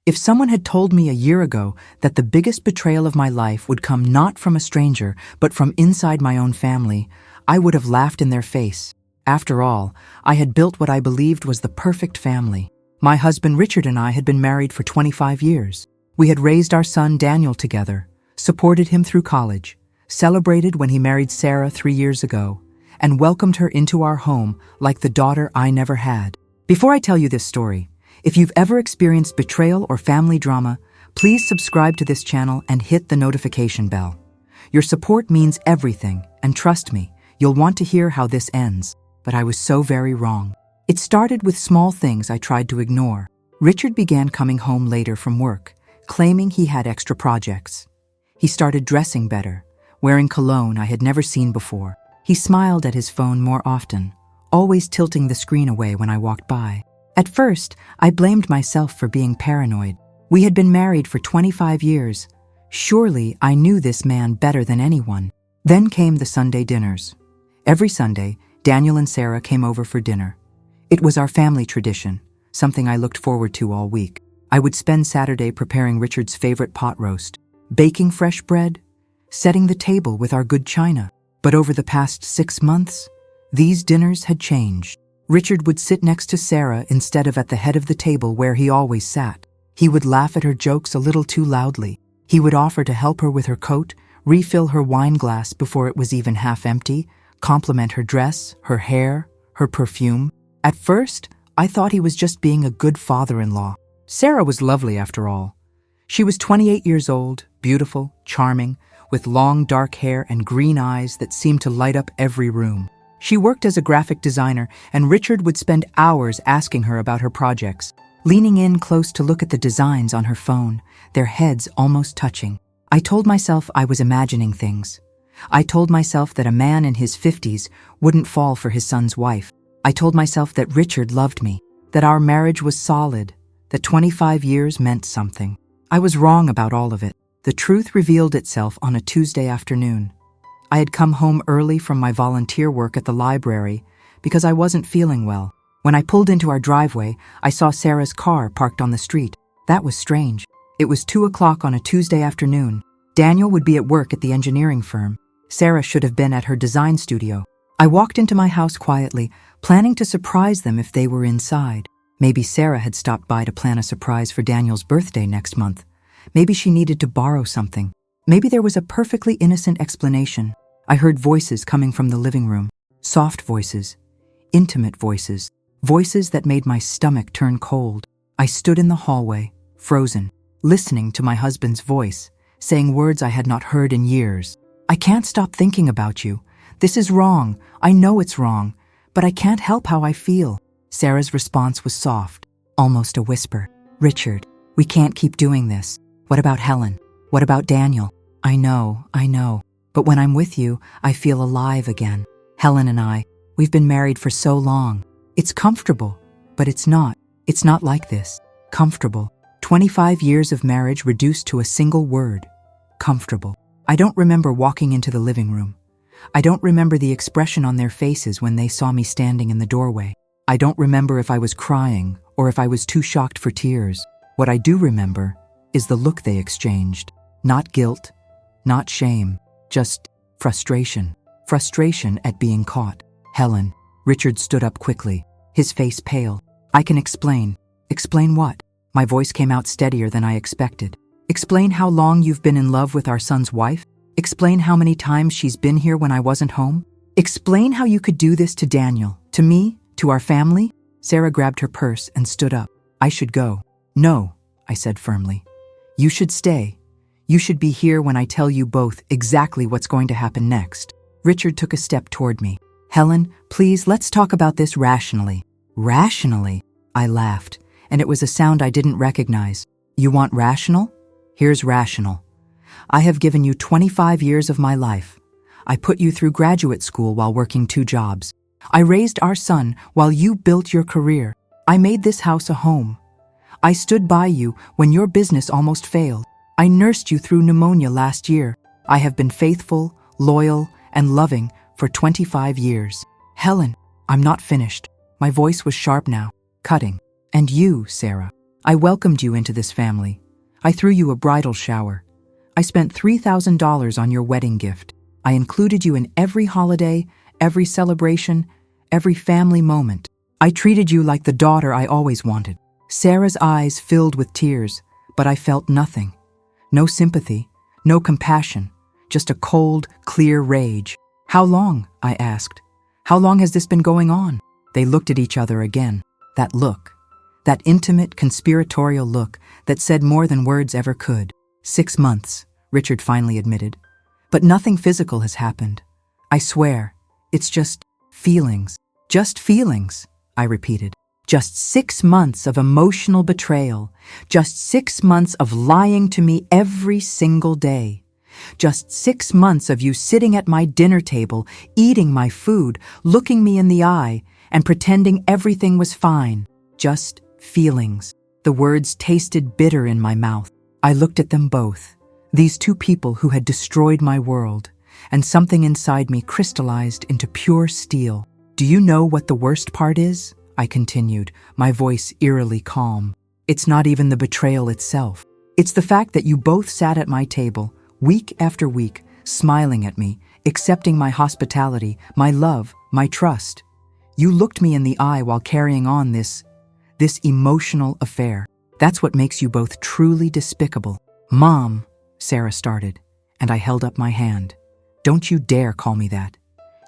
If someone had told me a year ago that the biggest betrayal of my life would come not from a stranger, but from inside my own family, I would have laughed in their face. After all, I had built what I believed was the perfect family. My husband Richard and I had been married for 25 years. We had raised our son Daniel together, supported him through college, celebrated when he married Sarah 3 years ago, and welcomed her into our home like the daughter I never had. Before I tell you this story, if you've ever experienced betrayal or family drama, please subscribe to this channel and hit the notification bell. Your support means everything, and trust me, you'll want to hear how this ends. But I was so very wrong. It started with small things I tried to ignore. Richard began coming home later from work, claiming he had extra projects. He started dressing better, wearing cologne I had never seen before. He smiled at his phone more often, always tilting the screen away when I walked by. At first, I blamed myself for being paranoid. We had been married for 25 years. Surely I knew this man better than anyone. Then came the Sunday dinners. Every Sunday, Daniel and Sarah came over for dinner. It was our family tradition, something I looked forward to all week. I would spend Saturday preparing Richard's favorite pot roast, baking fresh bread, setting the table with our good china. But over the past 6 months, these dinners had changed. Richard would sit next to Sarah instead of at the head of the table where he always sat. He would laugh at her jokes a little too loudly. He would offer to help her with her coat, refill her wine glass before it was even half empty, compliment her dress, her hair, her perfume. At first, I thought he was just being a good father-in-law. Sarah was lovely after all. She was 28 years old, beautiful, charming, with long dark hair and green eyes that seemed to light up every room. She worked as a graphic designer, and Richard would spend hours asking her about her projects, leaning in close to look at the designs on her phone, their heads almost touching. I told myself I was imagining things. I told myself that a man in his 50s wouldn't fall for his son's wife. I told myself that Richard loved me, that our marriage was solid, that 25 years meant something. I was wrong about all of it. The truth revealed itself on a Tuesday afternoon. I had come home early from my volunteer work at the library because I wasn't feeling well. When I pulled into our driveway, I saw Sarah's car parked on the street. That was strange. It was 2 o'clock on a Tuesday afternoon. Daniel would be at work at the engineering firm. Sarah should have been at her design studio. I walked into my house quietly, planning to surprise them if they were inside. Maybe Sarah had stopped by to plan a surprise for Daniel's birthday next month. Maybe she needed to borrow something. Maybe there was a perfectly innocent explanation. I heard voices coming from the living room. Soft voices. Intimate voices. Voices that made my stomach turn cold. I stood in the hallway, frozen, listening to my husband's voice, saying words I had not heard in years. I can't stop thinking about you. This is wrong. I know it's wrong, but I can't help how I feel. Sarah's response was soft, almost a whisper. Richard, we can't keep doing this. What about Helen? What about Daniel? I know. But when I'm with you, I feel alive again. Helen and I, we've been married for so long. It's comfortable, but it's not. It's not like this. Comfortable. 25 years of marriage reduced to a single word. Comfortable. I don't remember walking into the living room. I don't remember the expression on their faces when they saw me standing in the doorway. I don't remember if I was crying or if I was too shocked for tears. What I do remember is the look they exchanged. Not guilt, not shame, just frustration. Frustration at being caught. Helen. Richard stood up quickly, his face pale. I can explain. Explain what? My voice came out steadier than I expected. Explain how long you've been in love with our son's wife? Explain how many times she's been here when I wasn't home? Explain how you could do this to Daniel, to me, to our family? Sarah grabbed her purse and stood up. I should go. No, I said firmly. You should stay. You should be here when I tell you both exactly what's going to happen next. Richard took a step toward me. Helen, please, let's talk about this rationally. Rationally? I laughed, and it was a sound I didn't recognize. You want rational? Here's rational. I have given you 25 years of my life. I put you through graduate school while working 2 jobs. I raised our son while you built your career. I made this house a home. I stood by you when your business almost failed. I nursed you through pneumonia last year. I have been faithful, loyal, and loving for 25 years. Helen, I'm not finished. My voice was sharp now, cutting. And you, Sarah. I welcomed you into this family. I threw you a bridal shower. I spent $3,000 on your wedding gift. I included you in every holiday, every celebration, every family moment. I treated you like the daughter I always wanted. Sarah's eyes filled with tears, but I felt nothing. No sympathy, no compassion, just a cold, clear rage. How long? I asked. How long has this been going on? They looked at each other again. That look, that intimate, conspiratorial look that said more than words ever could. 6 months, Richard finally admitted. But nothing physical has happened. I swear, it's just feelings. Just feelings, I repeated. Just 6 months of emotional betrayal. Just 6 months of lying to me every single day. Just 6 months of you sitting at my dinner table, eating my food, looking me in the eye, and pretending everything was fine. Just feelings. The words tasted bitter in my mouth. I looked at them both. These two people who had destroyed my world, and something inside me crystallized into pure steel. Do you know what the worst part is? I continued, my voice eerily calm. It's not even the betrayal itself. It's the fact that you both sat at my table, week after week, smiling at me, accepting my hospitality, my love, my trust. You looked me in the eye while carrying on this emotional affair. That's what makes you both truly despicable. Mom, Sarah started, and I held up my hand. Don't you dare call me that.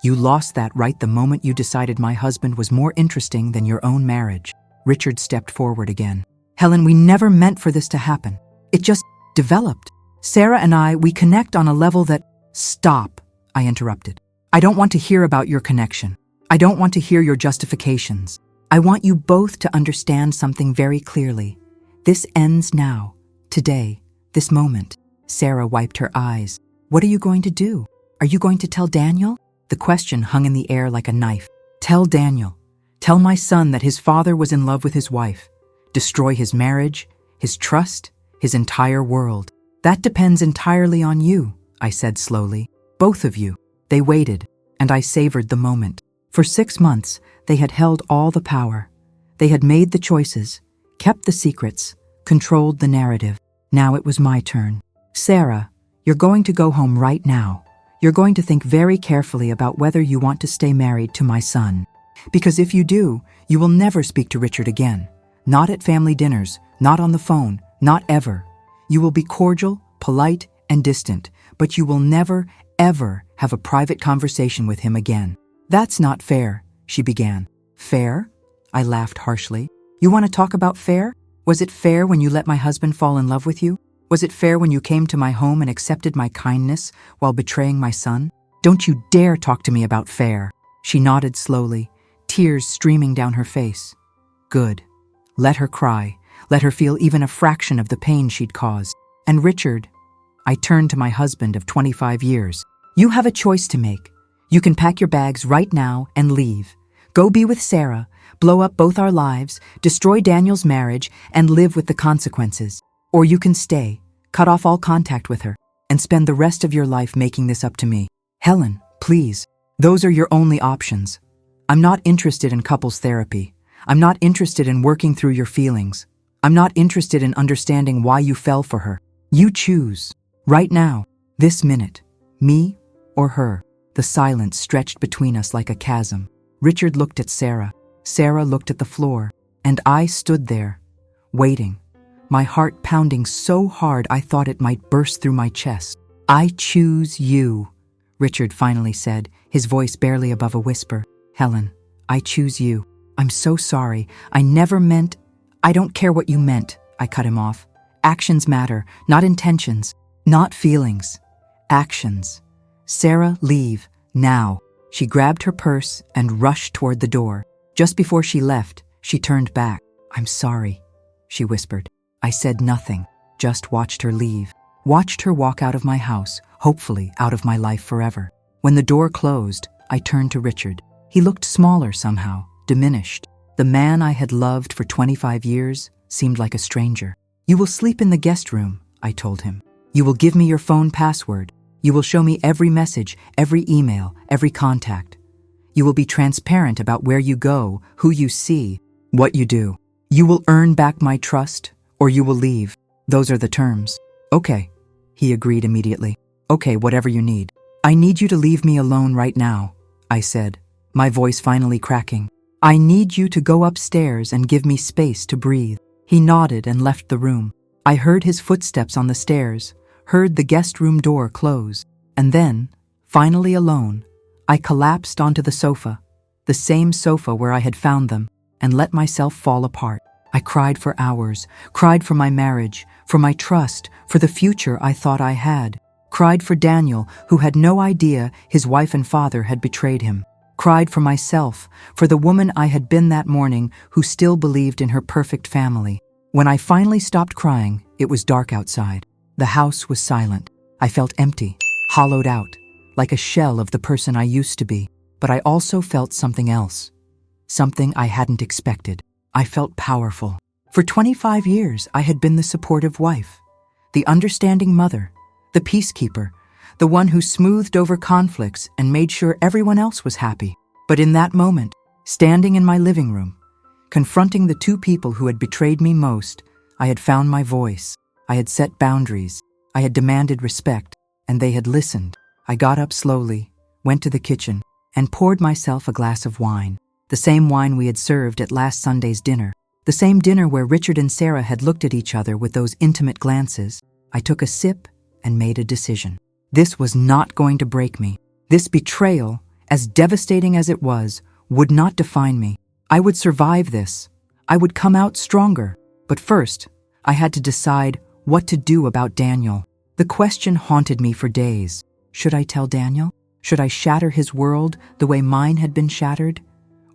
You lost that right the moment you decided my husband was more interesting than your own marriage. Richard stepped forward again. Helen, we never meant for this to happen. It just developed. Sarah and I, we connect on a level that... Stop, I interrupted. I don't want to hear about your connection. I don't want to hear your justifications. I want you both to understand something very clearly. This ends now, today, this moment. Sarah wiped her eyes. What are you going to do? Are you going to tell Daniel? The question hung in the air like a knife. Tell Daniel. Tell my son that his father was in love with his wife. Destroy his marriage, his trust, his entire world. That depends entirely on you, I said slowly. Both of you. They waited, and I savored the moment. For 6 months, they had held all the power. They had made the choices, kept the secrets, controlled the narrative. Now it was my turn. Sarah, you're going to go home right now. You're going to think very carefully about whether you want to stay married to my son. Because if you do, you will never speak to Richard again. Not at family dinners, not on the phone, not ever. You will be cordial, polite, and distant, but you will never, ever have a private conversation with him again. That's not fair, she began. Fair? I laughed harshly. You want to talk about fair? Was it fair when you let my husband fall in love with you? Was it fair when you came to my home and accepted my kindness while betraying my son? Don't you dare talk to me about fair. She nodded slowly, tears streaming down her face. Good. Let her cry. Let her feel even a fraction of the pain she'd caused. And Richard, I turned to my husband of 25 years. You have a choice to make. You can pack your bags right now and leave. Go be with Sarah, blow up both our lives, destroy Daniel's marriage, and live with the consequences. Or you can stay, cut off all contact with her, and spend the rest of your life making this up to me. Helen, please. Those are your only options. I'm not interested in couples therapy. I'm not interested in working through your feelings. I'm not interested in understanding why you fell for her. You choose. Right now. This minute. Me or her. The silence stretched between us like a chasm. Richard looked at Sarah. Sarah looked at the floor. And I stood there, waiting. My heart pounding so hard I thought it might burst through my chest. I choose you, Richard finally said, his voice barely above a whisper. Helen, I choose you. I'm so sorry. I never meant... I don't care what you meant, I cut him off. Actions matter, not intentions, not feelings. Actions. Sarah, leave, now. She grabbed her purse and rushed toward the door. Just before she left, she turned back. I'm sorry, she whispered. I said nothing, just watched her leave. Watched her walk out of my house, hopefully out of my life forever. When the door closed, I turned to Richard. He looked smaller somehow, diminished. The man I had loved for 25 years seemed like a stranger. You will sleep in the guest room, I told him. You will give me your phone password. You will show me every message, every email, every contact. You will be transparent about where you go, who you see, what you do. You will earn back my trust, or you will leave. Those are the terms. Okay, he agreed immediately. Okay, whatever you need. I need you to leave me alone right now, I said, my voice finally cracking. I need you to go upstairs and give me space to breathe. He nodded and left the room. I heard his footsteps on the stairs, heard the guest room door close, and then, finally alone, I collapsed onto the sofa, the same sofa where I had found them, and let myself fall apart. I cried for hours, cried for my marriage, for my trust, for the future I thought I had. Cried for Daniel, who had no idea his wife and father had betrayed him. Cried for myself, for the woman I had been that morning who still believed in her perfect family. When I finally stopped crying, it was dark outside. The house was silent. I felt empty, hollowed out, like a shell of the person I used to be. But I also felt something else. Something I hadn't expected. I felt powerful. For 25 years, I had been the supportive wife, the understanding mother, the peacekeeper, the one who smoothed over conflicts and made sure everyone else was happy. But in that moment, standing in my living room, confronting the two people who had betrayed me most, I had found my voice. I had set boundaries. I had demanded respect, and they had listened. I got up slowly, went to the kitchen, and poured myself a glass of wine. The same wine we had served at last Sunday's dinner. The same dinner where Richard and Sarah had looked at each other with those intimate glances. I took a sip and made a decision. This was not going to break me. This betrayal, as devastating as it was, would not define me. I would survive this. I would come out stronger. But first, I had to decide what to do about Daniel. The question haunted me for days. Should I tell Daniel? Should I shatter his world the way mine had been shattered?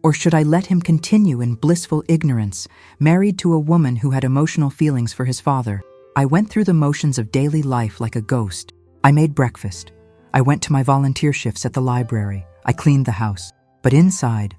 Or should I let him continue in blissful ignorance, married to a woman who had emotional feelings for his father? I went through the motions of daily life like a ghost. I made breakfast. I went to my volunteer shifts at the library. I cleaned the house. But inside,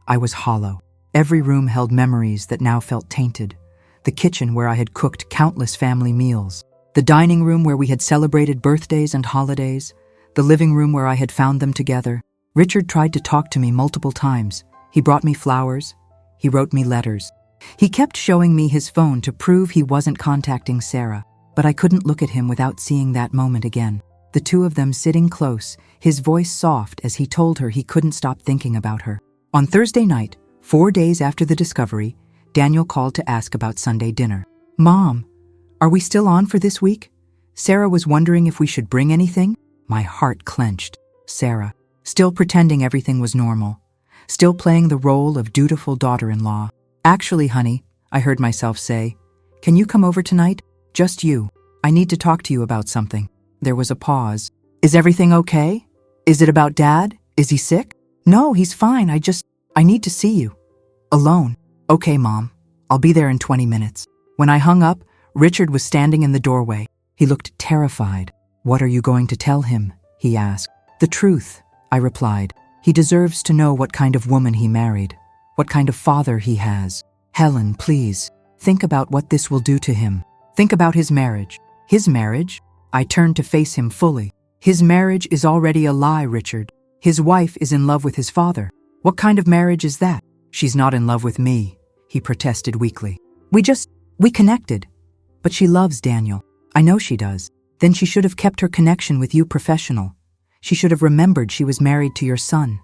I was hollow. Every room held memories that now felt tainted. The kitchen where I had cooked countless family meals. The dining room where we had celebrated birthdays and holidays. The living room where I had found them together. Richard tried to talk to me multiple times. He brought me flowers. He wrote me letters. He kept showing me his phone to prove he wasn't contacting Sarah. But I couldn't look at him without seeing that moment again. The two of them sitting close, his voice soft as he told her he couldn't stop thinking about her. On Thursday night, 4 days after the discovery, Daniel called to ask about Sunday dinner. "Mom, are we still on for this week? Sarah was wondering if we should bring anything." My heart clenched. Sarah, still pretending everything was normal. Still playing the role of dutiful daughter-in-law. "Actually, honey," I heard myself say, "can you come over tonight? Just you. I need to talk to you about something." There was a pause. "Is everything okay? Is it about Dad? Is he sick?" "No, he's fine. I need to see you. Alone." "Okay, Mom. I'll be there in 20 minutes. When I hung up, Richard was standing in the doorway. He looked terrified. "What are you going to tell him?" he asked. "The truth," I replied. "He deserves to know what kind of woman he married, what kind of father he has. Helen, please, think about what this will do to him. Think about his marriage." "His marriage?" I turned to face him fully. "His marriage is already a lie, Richard. His wife is in love with his father. What kind of marriage is that?" "She's not in love with me," he protested weakly. We connected. But she loves Daniel. I know she does. Then she should have kept her connection with you professional. She should have remembered she was married to your son.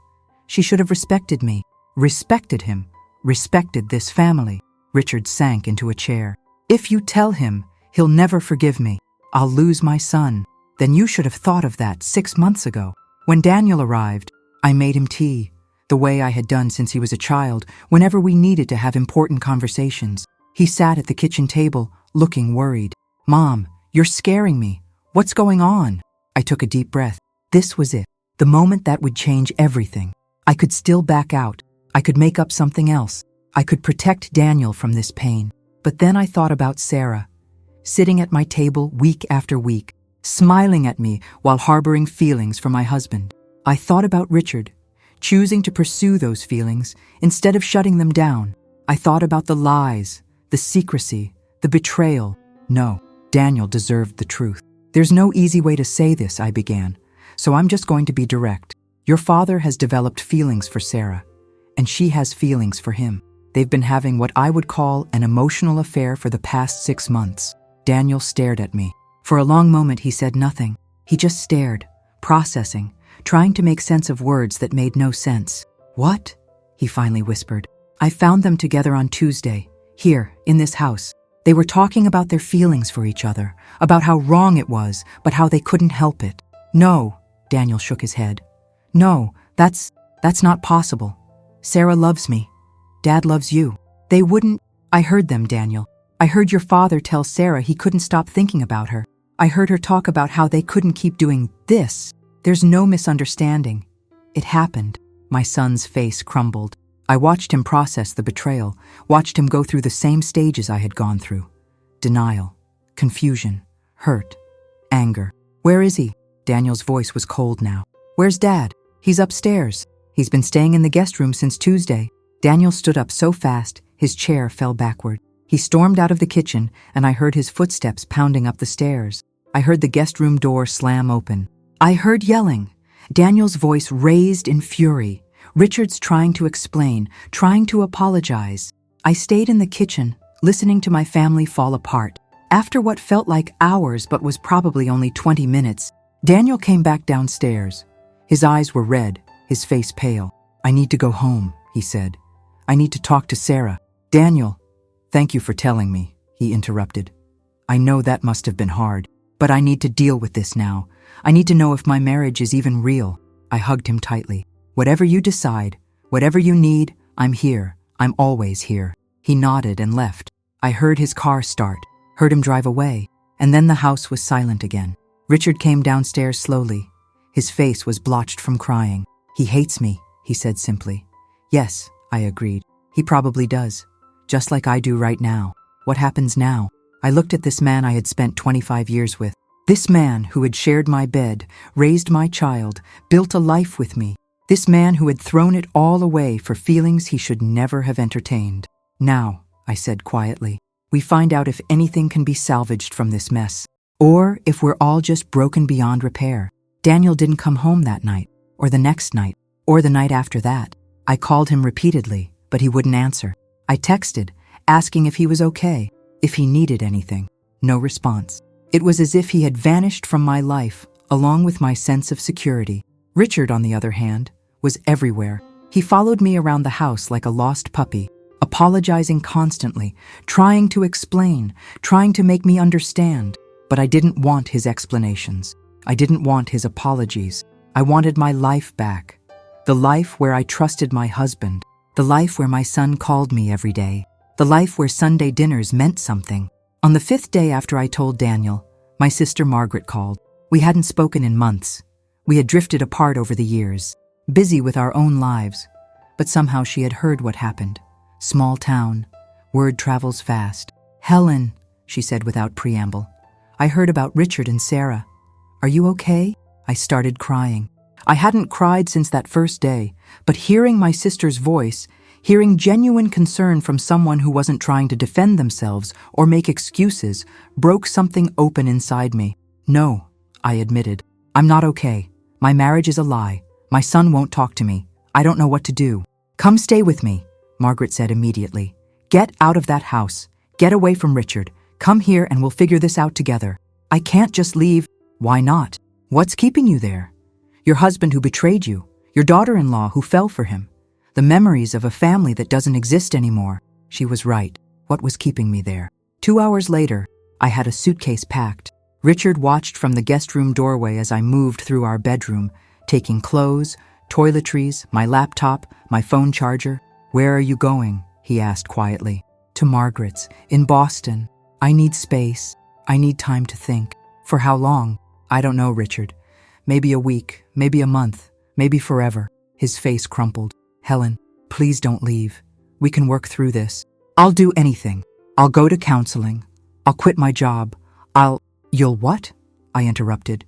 She should have respected me, respected him, respected this family." Richard sank into a chair. "If you tell him, he'll never forgive me. I'll lose my son." "Then you should have thought of that 6 months ago." When Daniel arrived, I made him tea, the way I had done since he was a child, whenever we needed to have important conversations. He sat at the kitchen table, looking worried. "Mom, you're scaring me. What's going on?" I took a deep breath. This was it, the moment that would change everything. I could still back out. I could make up something else. I could protect Daniel from this pain. But then I thought about Sarah, sitting at my table week after week, smiling at me while harboring feelings for my husband. I thought about Richard, choosing to pursue those feelings instead of shutting them down. I thought about the lies, the secrecy, the betrayal. No, Daniel deserved the truth. "There's no easy way to say this," I began, "so I'm just going to be direct. Your father has developed feelings for Sarah, and she has feelings for him. They've been having what I would call an emotional affair for the past 6 months. Daniel stared at me. For a long moment he said nothing. He just stared, processing, trying to make sense of words that made no sense. "What?" he finally whispered. "I found them together on Tuesday, here, in this house. They were talking about their feelings for each other, about how wrong it was, but how they couldn't help it." "No," Daniel shook his head. "No, that's not possible. Sarah loves me. Dad loves you. They wouldn't—" "I heard them, Daniel. I heard your father tell Sarah he couldn't stop thinking about her. I heard her talk about how they couldn't keep doing this. There's no misunderstanding. It happened." My son's face crumbled. I watched him process the betrayal, watched him go through the same stages I had gone through. Denial, confusion, hurt, anger. "Where is he?" Daniel's voice was cold now. "Where's Dad?" "He's upstairs. He's been staying in the guest room since Tuesday." Daniel stood up so fast, his chair fell backward. He stormed out of the kitchen, and I heard his footsteps pounding up the stairs. I heard the guest room door slam open. I heard yelling. Daniel's voice raised in fury. Richard's trying to explain, trying to apologize. I stayed in the kitchen, listening to my family fall apart. After what felt like hours but was probably only 20 minutes, Daniel came back downstairs. His eyes were red, his face pale. "I need to go home," he said. "I need to talk to Sarah." "Daniel, thank you for telling me," he interrupted. "I know that must have been hard, but I need to deal with this now. I need to know if my marriage is even real." I hugged him tightly. "Whatever you decide, whatever you need, I'm here. I'm always here." He nodded and left. I heard his car start, heard him drive away, and then the house was silent again. Richard came downstairs slowly. His face was blotched from crying. "He hates me," he said simply. "Yes," I agreed. "He probably does. Just like I do right now. What happens now?" I looked at this man I had spent 25 years with. This man who had shared my bed, raised my child, built a life with me. This man who had thrown it all away for feelings he should never have entertained. "Now," I said quietly, "we find out if anything can be salvaged from this mess, or if we're all just broken beyond repair." Daniel didn't come home that night, or the next night, or the night after that. I called him repeatedly, but he wouldn't answer. I texted, asking if he was okay, if he needed anything. No response. It was as if he had vanished from my life, along with my sense of security. Richard, on the other hand, was everywhere. He followed me around the house like a lost puppy, apologizing constantly, trying to explain, trying to make me understand. But I didn't want his explanations. I didn't want his apologies. I wanted my life back. The life where I trusted my husband. The life where my son called me every day. The life where Sunday dinners meant something. On the 5th day after I told Daniel, my sister Margaret called. We hadn't spoken in months. We had drifted apart over the years, busy with our own lives. But somehow she had heard what happened. Small town. Word travels fast. "Helen," she said without preamble, "I heard about Richard and Sarah. Are you okay?" I started crying. I hadn't cried since that first day, but hearing my sister's voice, hearing genuine concern from someone who wasn't trying to defend themselves or make excuses, broke something open inside me. "No," I admitted. "I'm not okay. My marriage is a lie. My son won't talk to me. I don't know what to do." "Come stay with me," Margaret said immediately. "Get out of that house. Get away from Richard. Come here and we'll figure this out together." "I can't just leave." "Why not? What's keeping you there? Your husband who betrayed you, your daughter-in-law who fell for him, the memories of a family that doesn't exist anymore." She was right. What was keeping me there? 2 hours later, I had a suitcase packed. Richard watched from the guest room doorway as I moved through our bedroom, taking clothes, toiletries, my laptop, my phone charger. "Where are you going?" he asked quietly. "To Margaret's, in Boston. I need space. I need time to think." "For how long?" "I don't know, Richard. Maybe a week, maybe a month, maybe forever." His face crumpled. "Helen, please don't leave. We can work through this. I'll do anything. I'll go to counseling. I'll quit my job. You'll what?" I interrupted.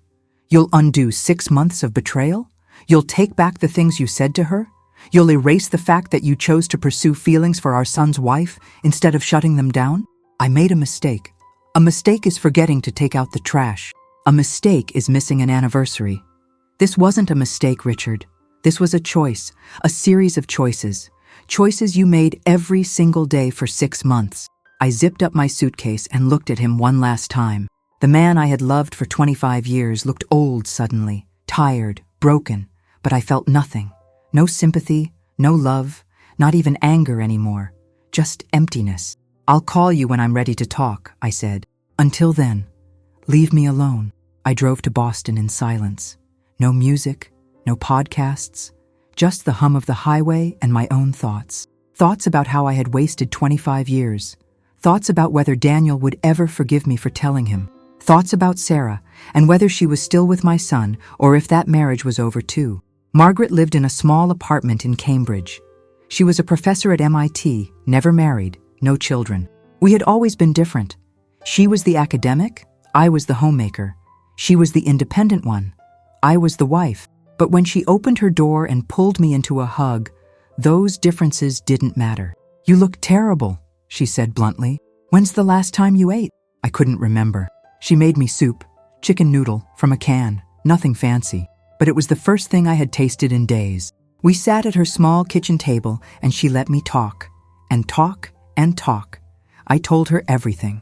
"You'll undo 6 months of betrayal? You'll take back the things you said to her? You'll erase the fact that you chose to pursue feelings for our son's wife instead of shutting them down?" I made a mistake. A mistake is forgetting to take out the trash. A mistake is missing an anniversary. This wasn't a mistake, Richard. This was a choice, a series of choices. choices you made every single day for 6 months. I zipped up my suitcase and looked at him one last time. The man I had loved for 25 years looked old suddenly, tired, broken, but I felt nothing. No sympathy, no love, not even anger anymore. Just emptiness. "I'll call you when I'm ready to talk," I said. "Until then, leave me alone." I drove to Boston in silence. No music, no podcasts, just the hum of the highway and my own thoughts. Thoughts about how I had wasted 25 years. Thoughts about whether Daniel would ever forgive me for telling him. Thoughts about Sarah and whether she was still with my son or if that marriage was over too. Margaret lived in a small apartment in Cambridge. She was a professor at MIT, never married, no children. We had always been different. She was the academic, I was the homemaker. She was the independent one, I was the wife. But when she opened her door and pulled me into a hug, those differences didn't matter. "You look terrible," she said bluntly. "When's the last time you ate?" I couldn't remember. She made me soup, chicken noodle, from a can, nothing fancy. But it was the first thing I had tasted in days. We sat at her small kitchen table and she let me talk. And talk and talk. I told her everything.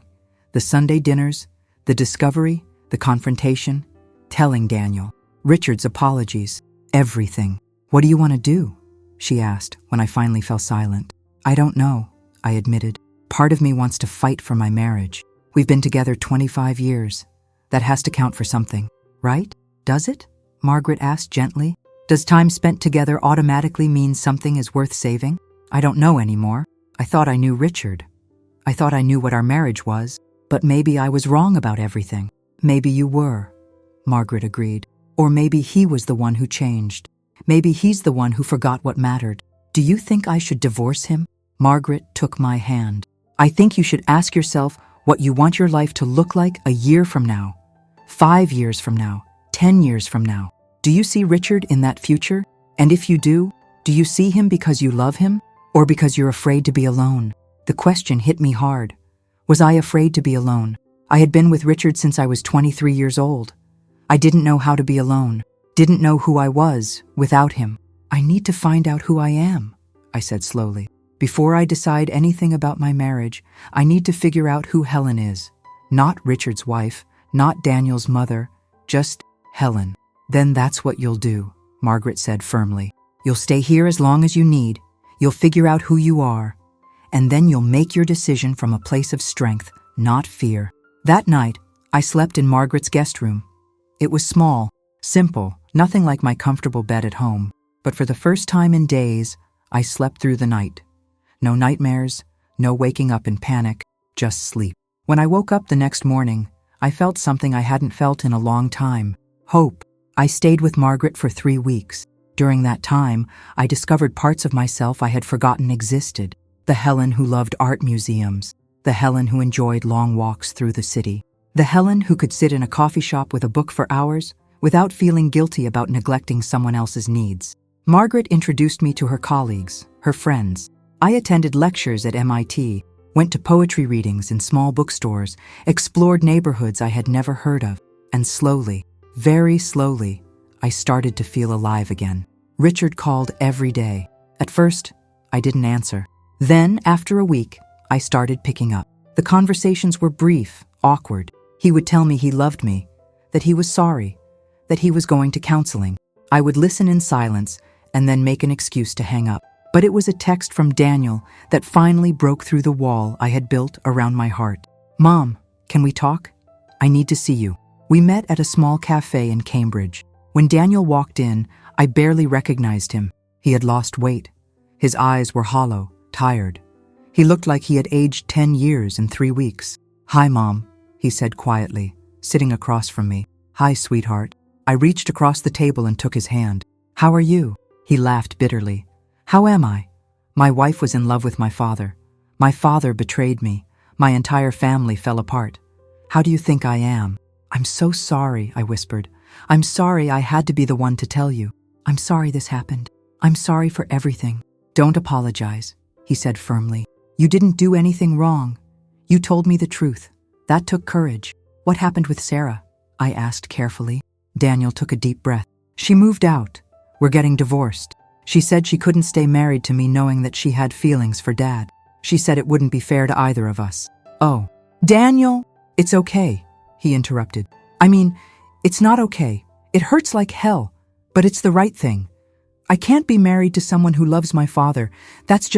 The Sunday dinners, the discovery, the confrontation, telling Daniel, Richard's apologies, everything. "What do you want to do?" she asked when I finally fell silent. "I don't know," I admitted. "Part of me wants to fight for my marriage. We've been together 25 years. That has to count for something, right? Does it?" Margaret asked gently. "Does time spent together automatically mean something is worth saving? I don't know anymore. I thought I knew Richard. I thought I knew what our marriage was. But maybe I was wrong about everything." "Maybe you were," Margaret agreed. "Or maybe he was the one who changed. Maybe he's the one who forgot what mattered. Do you think I should divorce him?" Margaret took my hand. "I think you should ask yourself what you want your life to look like a year from now, 5 years from now, 10 years from now. Do you see Richard in that future? And if you do you see him because you love him or because you're afraid to be alone?" The question hit me hard. Was I afraid to be alone? I had been with Richard since I was 23 years old. I didn't know how to be alone, didn't know who I was without him. "I need to find out who I am," I said slowly. "Before I decide anything about my marriage, I need to figure out who Helen is. Not Richard's wife, not Daniel's mother, just Helen." "Then that's what you'll do," Margaret said firmly. "You'll stay here as long as you need. You'll figure out who you are. And then you'll make your decision from a place of strength, not fear." That night, I slept in Margaret's guest room. It was small, simple, nothing like my comfortable bed at home. But for the first time in days, I slept through the night. No nightmares, no waking up in panic, just sleep. When I woke up the next morning, I felt something I hadn't felt in a long time: hope. I stayed with Margaret for 3 weeks. During that time, I discovered parts of myself I had forgotten existed. The Helen who loved art museums. The Helen who enjoyed long walks through the city. The Helen who could sit in a coffee shop with a book for hours without feeling guilty about neglecting someone else's needs. Margaret introduced me to her colleagues, her friends. I attended lectures at MIT, went to poetry readings in small bookstores, explored neighborhoods I had never heard of, and slowly, very slowly, I started to feel alive again. Richard called every day. At first, I didn't answer. Then, after a week, I started picking up. The conversations were brief, awkward. He would tell me he loved me, that he was sorry, that he was going to counseling. I would listen in silence and then make an excuse to hang up. But it was a text from Daniel that finally broke through the wall I had built around my heart. "Mom, can we talk? I need to see you." We met at a small cafe in Cambridge. When Daniel walked in, I barely recognized him. He had lost weight. His eyes were hollow, tired. He looked like he had aged 10 years in 3 weeks. "Hi, Mom," he said quietly, sitting across from me. "Hi, sweetheart." I reached across the table and took his hand. "How are you?" He laughed bitterly. "How am I? My wife was in love with my father. My father betrayed me. My entire family fell apart. How do you think I am?" "I'm so sorry," I whispered. "I'm sorry I had to be the one to tell you. I'm sorry this happened. I'm sorry for everything." "Don't apologize," he said firmly. "You didn't do anything wrong. You told me the truth. That took courage." "What happened with Sarah?" I asked carefully. Daniel took a deep breath. "She moved out. We're getting divorced. She said she couldn't stay married to me knowing that she had feelings for Dad. She said it wouldn't be fair to either of us. Oh, Daniel, it's okay, he interrupted. I mean, it's not okay. It hurts like hell, but it's the right thing. I can't be married to someone who loves my father. That's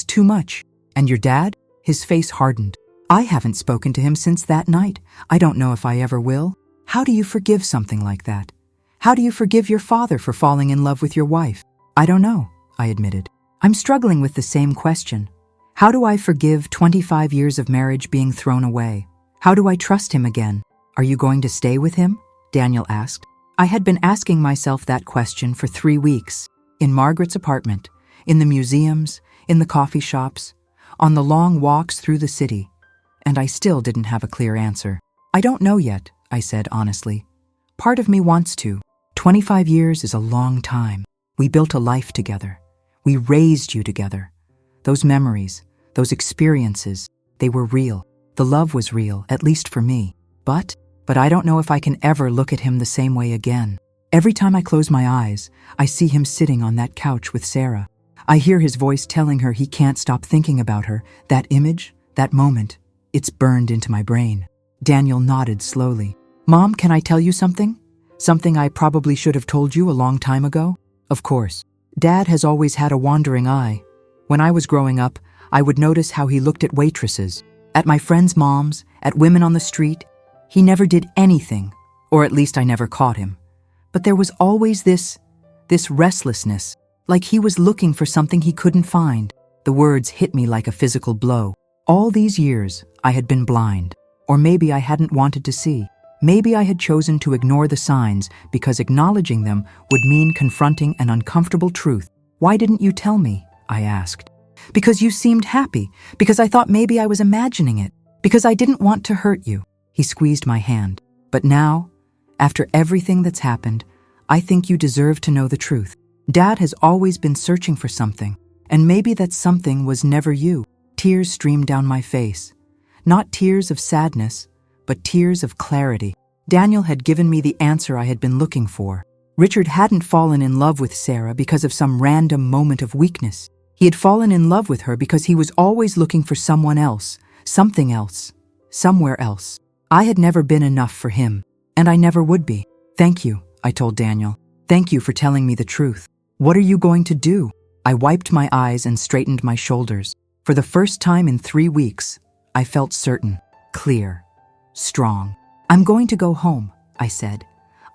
too much. And your dad? His face hardened. I haven't spoken to him since that night. I don't know if I ever will. How do you forgive something like that? How do you forgive your father for falling in love with your wife? I don't know, I admitted. I'm struggling with the same question. How do I forgive 25 years of marriage being thrown away? How do I trust him again? Are you going to stay with him? Daniel asked. I had been asking myself that question for 3 weeks. In Margaret's apartment, in the museums, in the coffee shops, on the long walks through the city, and I still didn't have a clear answer. I don't know yet, I said honestly. Part of me wants to. 25 years is a long time. We built a life together. We raised you together. Those memories, those experiences, they were real. The love was real, at least for me. But I don't know if I can ever look at him the same way again. Every time I close my eyes, I see him sitting on that couch with Sarah. I hear his voice telling her he can't stop thinking about her. That image, that moment, it's burned into my brain. Daniel nodded slowly. Mom, can I tell you something? Something I probably should have told you a long time ago? Of course. Dad has always had a wandering eye. When I was growing up, I would notice how he looked at waitresses, at my friends' moms, at women on the street. He never did anything, or at least I never caught him. But there was always this restlessness, like he was looking for something he couldn't find. The words hit me like a physical blow. All these years, I had been blind, or maybe I hadn't wanted to see. Maybe I had chosen to ignore the signs because acknowledging them would mean confronting an uncomfortable truth. Why didn't you tell me? I asked. Because you seemed happy, because I thought maybe I was imagining it, because I didn't want to hurt you. He squeezed my hand. But now, after everything that's happened, I think you deserve to know the truth. Dad has always been searching for something, and maybe that something was never you. Tears streamed down my face. Not tears of sadness, but tears of clarity. Daniel had given me the answer I had been looking for. Richard hadn't fallen in love with Sarah because of some random moment of weakness. He had fallen in love with her because he was always looking for someone else, something else, somewhere else. I had never been enough for him, and I never would be. Thank you, I told Daniel. Thank you for telling me the truth. What are you going to do? I wiped my eyes and straightened my shoulders. For the first time in 3 weeks, I felt certain, clear, strong. I'm going to go home, I said.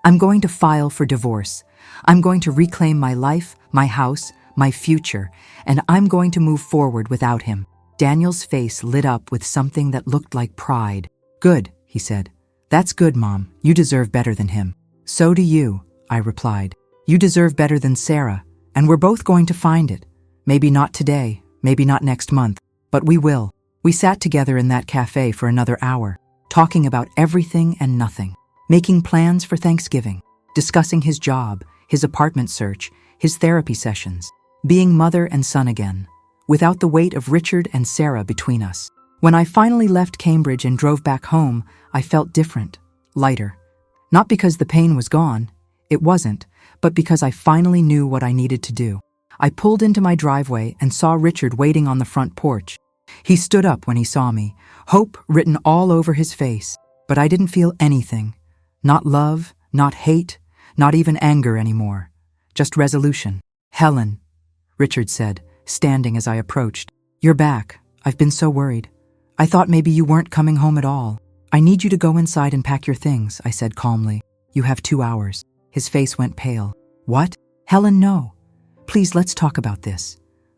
I'm going to file for divorce. I'm going to reclaim my life, my house, my future, and I'm going to move forward without him. Daniel's face lit up with something that looked like pride. Good, he said. That's good, Mom. You deserve better than him. So do you, I replied. You deserve better than Sarah, and we're both going to find it. Maybe not today, maybe not next month, but we will. We sat together in that cafe for another hour, talking about everything and nothing, making plans for Thanksgiving, discussing his job, his apartment search, his therapy sessions, being mother and son again, without the weight of Richard and Sarah between us. When I finally left Cambridge and drove back home, I felt different, lighter. Not because the pain was gone, it wasn't, but because I finally knew what I needed to do. I pulled into my driveway and saw Richard waiting on the front porch. He stood up when he saw me, hope written all over his face, but I didn't feel anything. Not love, not hate, not even anger anymore. Just resolution. Helen, Richard said, standing as I approached. You're back. I've been so worried. I thought maybe you weren't coming home at all. I need you to go inside and pack your things, I said calmly. You have 2 hours. His face went pale. What? Helen, no. Please, let's talk about this.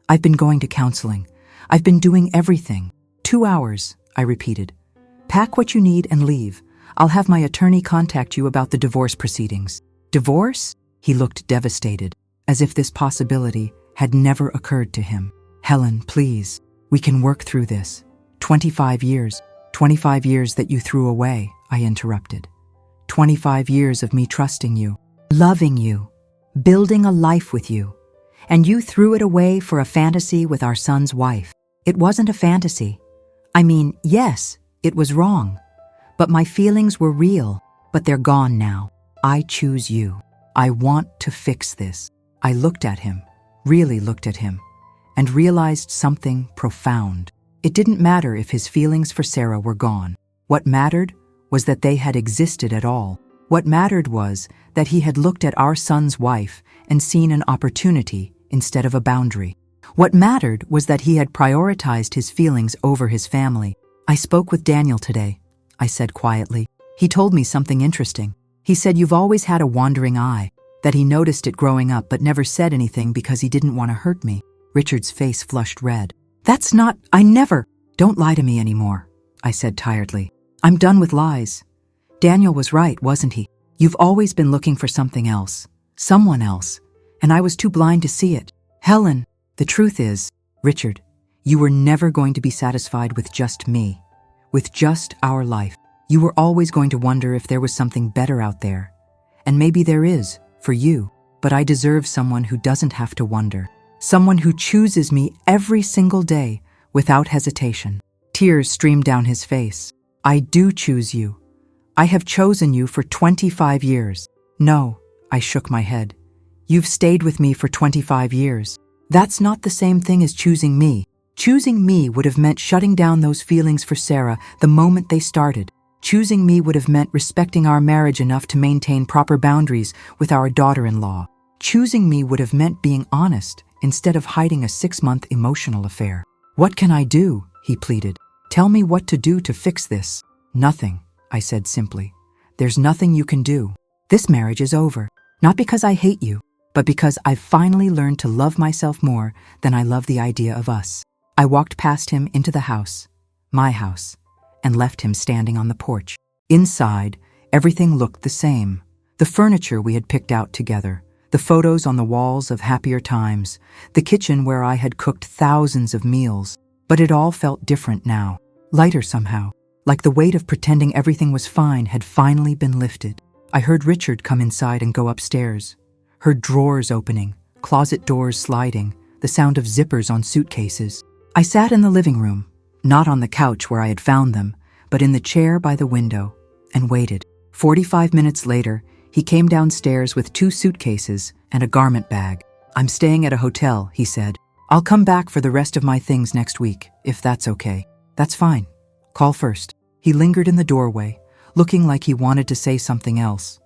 I've been going to counseling. I've been doing everything. 2 hours, I repeated. Pack what you need and leave. I'll have my attorney contact you about the divorce proceedings. Divorce? He looked devastated, as if this possibility had never occurred to him. Helen, please, we can work through this. 25 years that you threw away, I interrupted. 25 years of me trusting you, loving you, building a life with you. And you threw it away for a fantasy with our son's wife. It wasn't a fantasy. I mean, yes, it was wrong. But my feelings were real, but they're gone now. I choose you. I want to fix this. I looked at him, really looked at him, and realized something profound. It didn't matter if his feelings for Sarah were gone. What mattered was that they had existed at all. What mattered was that he had looked at our son's wife and seen an opportunity instead of a boundary. What mattered was that he had prioritized his feelings over his family. "I spoke with Daniel today," I said quietly. "He told me something interesting. He said you've always had a wandering eye, that he noticed it growing up but never said anything because he didn't want to hurt me." Richard's face flushed red. I never." "Don't lie to me anymore," I said tiredly. "I'm done with lies. Daniel was right, wasn't he? You've always been looking for something else, someone else, and I was too blind to see it. Helen, the truth is, Richard, you were never going to be satisfied with just me, with just our life. You were always going to wonder if there was something better out there. And maybe there is, for you, but I deserve someone who doesn't have to wonder. Someone who chooses me every single day without hesitation." Tears streamed down his face. "I do choose you. I have chosen you for 25 years. "No," I shook my head. "You've stayed with me for 25 years. That's not the same thing as choosing me. Choosing me would have meant shutting down those feelings for Sarah the moment they started. Choosing me would have meant respecting our marriage enough to maintain proper boundaries with our daughter-in-law. Choosing me would have meant being honest instead of hiding a 6-month emotional affair." "What can I do?" he pleaded. "Tell me what to do to fix this." "Nothing," I said simply. "There's nothing you can do. This marriage is over. Not because I hate you, but because I've finally learned to love myself more than I love the idea of us." I walked past him into the house, my house, and left him standing on the porch. Inside, everything looked the same. The furniture we had picked out together, the photos on the walls of happier times, the kitchen where I had cooked thousands of meals. But it all felt different now, lighter somehow, like the weight of pretending everything was fine had finally been lifted. I heard Richard come inside and go upstairs, heard drawers opening, closet doors sliding, the sound of zippers on suitcases. I sat in the living room, not on the couch where I had found them, but in the chair by the window, and waited. 45 minutes later, he came downstairs with 2 suitcases and a garment bag. "I'm staying at a hotel," he said. "I'll come back for the rest of my things next week, if that's okay." "That's fine. Call first." He lingered in the doorway, looking like he wanted to say something else,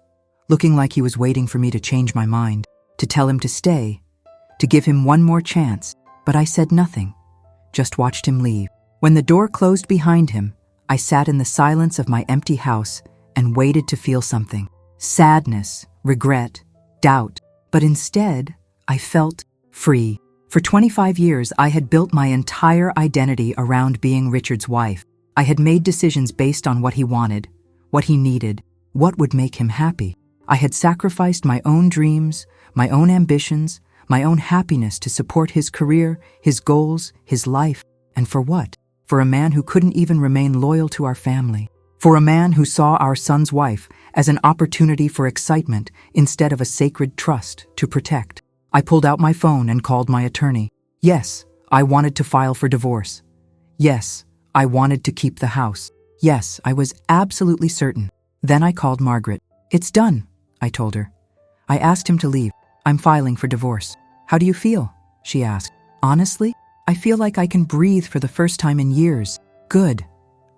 looking like he was waiting for me to change my mind, to tell him to stay, to give him one more chance, but I said nothing, just watched him leave. When the door closed behind him, I sat in the silence of my empty house and waited to feel something. Sadness, regret, doubt, but instead, I felt free. For 25 years, I had built my entire identity around being Richard's wife. I had made decisions based on what he wanted, what he needed, what would make him happy. I had sacrificed my own dreams, my own ambitions, my own happiness to support his career, his goals, his life. And for what? For a man who couldn't even remain loyal to our family. For a man who saw our son's wife as an opportunity for excitement instead of a sacred trust to protect. I pulled out my phone and called my attorney. Yes, I wanted to file for divorce. Yes, I wanted to keep the house. Yes, I was absolutely certain. Then I called Margaret. "It's done," I told her. I asked him to leave. "I'm filing for divorce." "How do you feel?" she asked. "Honestly, I feel like I can breathe for the first time in years." "Good,"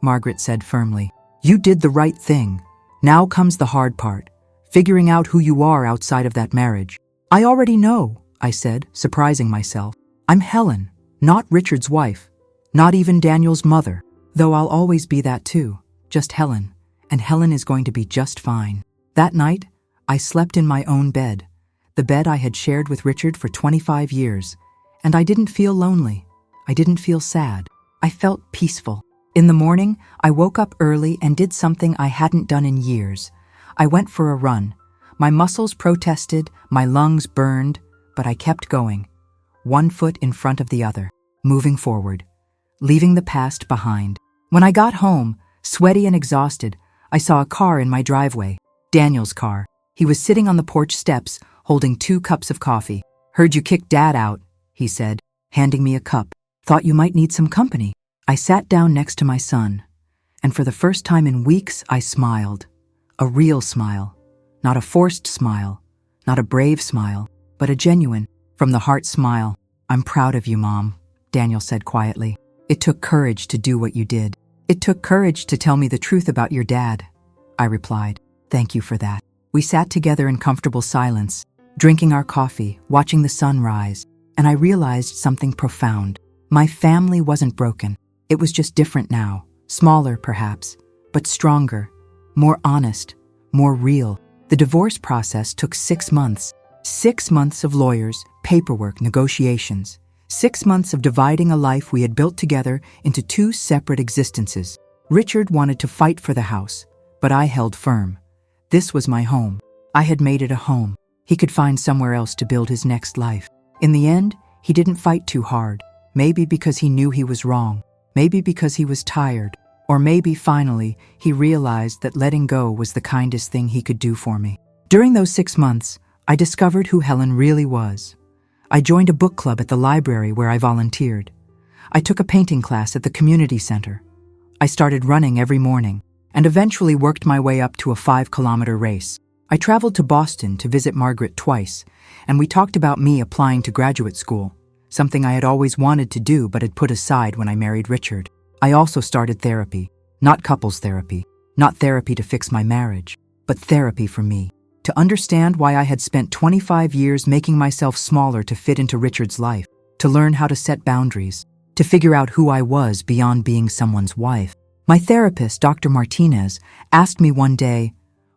Margaret said firmly. "You did the right thing. Now comes the hard part, figuring out who you are outside of that marriage." "I already know," I said, surprising myself. "I'm Helen, not Richard's wife, not even Daniel's mother, though I'll always be that too, just Helen, and Helen is going to be just fine." That night, I slept in my own bed, the bed I had shared with Richard for 25 years, and I didn't feel lonely. I didn't feel sad. I felt peaceful. In the morning, I woke up early and did something I hadn't done in years. I went for a run. My muscles protested, my lungs burned, but I kept going, one foot in front of the other, moving forward, leaving the past behind. When I got home, sweaty and exhausted, I saw a car in my driveway, Daniel's car. He was sitting on the porch steps, holding 2 cups of coffee. "Heard you kicked Dad out," he said, handing me a cup. "Thought you might need some company." I sat down next to my son, and for the first time in weeks, I smiled. A real smile. Not a forced smile, not a brave smile, but a genuine, From the heart smile, "I'm proud of you, Mom," Daniel said quietly. "It took courage to do what you did. It took courage to tell me the truth about your dad." I replied, "Thank you for that." We sat together in comfortable silence, drinking our coffee, watching the sun rise, and I realized something profound. My family wasn't broken. It was just different now, smaller perhaps, but stronger, more honest, more real. The divorce process took 6 months. 6 months of lawyers, paperwork, negotiations. 6 months of dividing a life we had built together into 2 separate existences. Richard wanted to fight for the house, but I held firm. This was my home. I had made it a home. He could find somewhere else to build his next life. In the end, he didn't fight too hard. Maybe because he knew he was wrong. Maybe because he was tired. Or maybe finally, he realized that letting go was the kindest thing he could do for me. During those 6 months, I discovered who Helen really was. I joined a book club at the library where I volunteered. I took a painting class at the community center. I started running every morning and eventually worked my way up to a 5-kilometer race. I traveled to Boston to visit Margaret twice, and we talked about me applying to graduate school, something I had always wanted to do but had put aside when I married Richard. I also started therapy, not couples therapy, not therapy to fix my marriage, but therapy for me, to understand why I had spent 25 years making myself smaller to fit into Richard's life, to learn how to set boundaries, to figure out who I was beyond being someone's wife. My therapist, Dr. Martinez, asked me one day,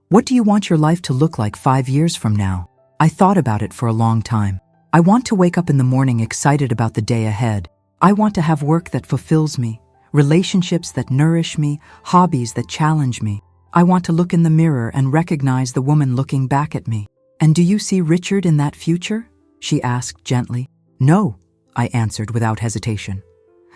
"What do you want your life to look like 5 years from now?" I thought about it for a long time. I want to wake up in the morning excited about the day ahead. I want to have work that fulfills me, relationships that nourish me, hobbies that challenge me. I want to look in the mirror and recognize the woman looking back at me. "And do you see Richard in that future?" she asked gently. "No," I answered without hesitation.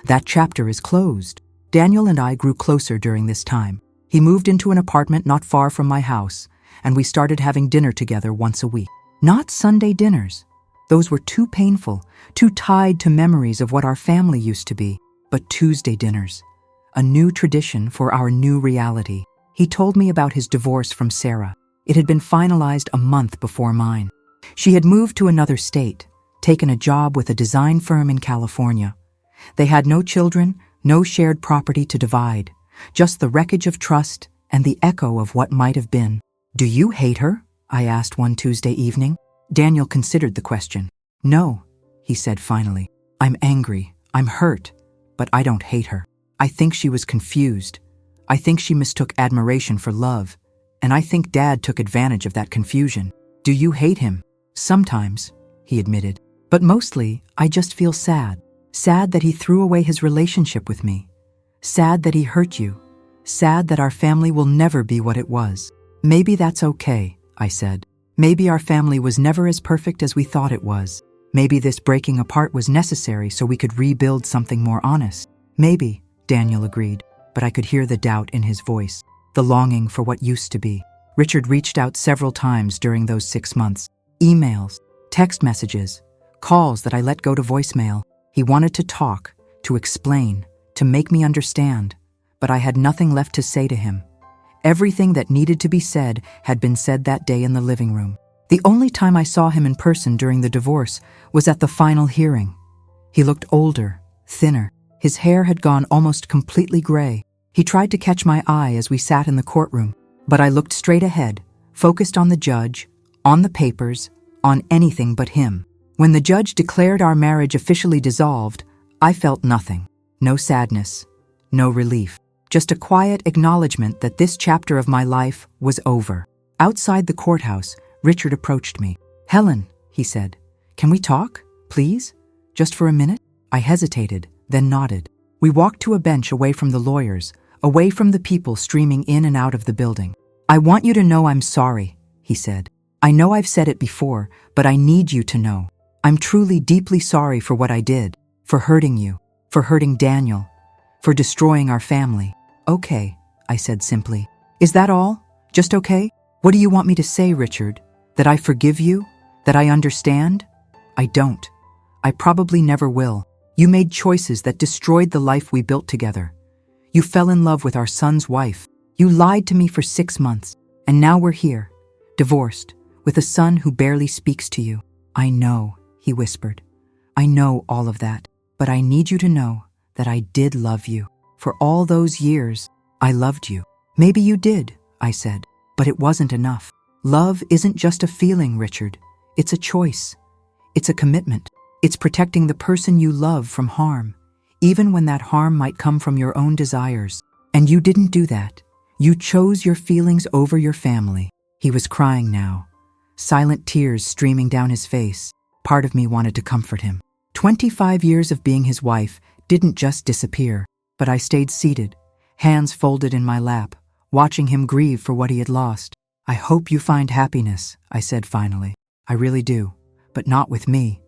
"That chapter is closed." Daniel and I grew closer during this time. He moved into an apartment not far from my house, and we started having dinner together once a week. Not Sunday dinners. Those were too painful, too tied to memories of what our family used to be. But Tuesday dinners, a new tradition for our new reality. He told me about his divorce from Sarah. It had been finalized a month before mine. She had moved to another state, taken a job with a design firm in California. They had no children, no shared property to divide, just the wreckage of trust and the echo of what might have been. "Do you hate her?" I asked one Tuesday evening. Daniel considered the question. "No," he said finally. "I'm angry, I'm hurt, but I don't hate her. I think she was confused. I think she mistook admiration for love, and I think Dad took advantage of that confusion." "Do you hate him?" "Sometimes," he admitted. "But mostly, I just feel sad. Sad that he threw away his relationship with me. Sad that he hurt you. Sad that our family will never be what it was." "Maybe that's okay," I said. "Maybe our family was never as perfect as we thought it was. Maybe this breaking apart was necessary so we could rebuild something more honest." "Maybe," Daniel agreed, but I could hear the doubt in his voice, the longing for what used to be. Richard reached out several times during those 6 months. Emails, text messages, calls that I let go to voicemail. He wanted to talk, to explain, to make me understand, but I had nothing left to say to him. Everything that needed to be said had been said that day in the living room. The only time I saw him in person during the divorce was at the final hearing. He looked older, thinner. His hair had gone almost completely gray. He tried to catch my eye as we sat in the courtroom, but I looked straight ahead, focused on the judge, on the papers, on anything but him. When the judge declared our marriage officially dissolved, I felt nothing. No sadness, no relief. Just a quiet acknowledgement that this chapter of my life was over. Outside the courthouse, Richard approached me. "Helen," he said, "can we talk, please? Just for a minute?" I hesitated, then nodded. We walked to a bench away from the lawyers, away from the people streaming in and out of the building. "I want you to know I'm sorry," he said. "I know I've said it before, but I need you to know. I'm truly deeply sorry for what I did, for hurting you, for hurting Daniel, for destroying our family." "Okay," I said simply. "Is that all? Just okay? What do you want me to say, Richard? That I forgive you? That I understand?" "I don't. I probably never will. You made choices that destroyed the life we built together. You fell in love with our son's wife. You lied to me for 6 months, and now we're here, divorced, with a son who barely speaks to you." "I know," he whispered. "I know all of that, but I need you to know that I did love you. For all those years, I loved you." "Maybe you did," I said, "but it wasn't enough. Love isn't just a feeling, Richard. It's a choice. It's a commitment. It's protecting the person you love from harm, even when that harm might come from your own desires. And you didn't do that. You chose your feelings over your family." He was crying now, silent tears streaming down his face. Part of me wanted to comfort him. 25 years of being his wife didn't just disappear, but I stayed seated, hands folded in my lap, watching him grieve for what he had lost. "I hope you find happiness," I said finally. "I really do, but not with me,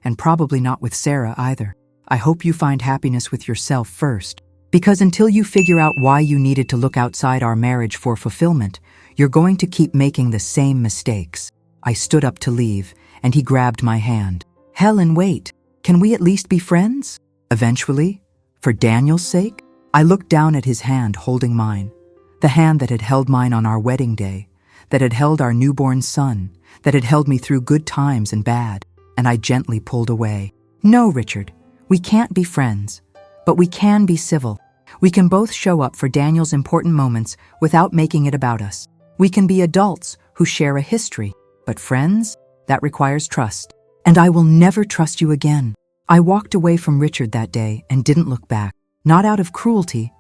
and probably not with Sarah either. I hope you find happiness with yourself first, because until you figure out why you needed to look outside our marriage for fulfillment, you're going to keep making the same mistakes." I stood up to leave, and he grabbed my hand. "Helen, wait. Can we at least be friends? Eventually? For Daniel's sake?" I looked down at his hand holding mine, the hand that had held mine on our wedding day, that had held our newborn son, that had held me through good times and bad, and I gently pulled away. "No, Richard, we can't be friends, but we can be civil. We can both show up for Daniel's important moments without making it about us. We can be adults who share a history, but friends? That requires trust. And I will never trust you again." I walked away from Richard that day and didn't look back, not out of cruelty,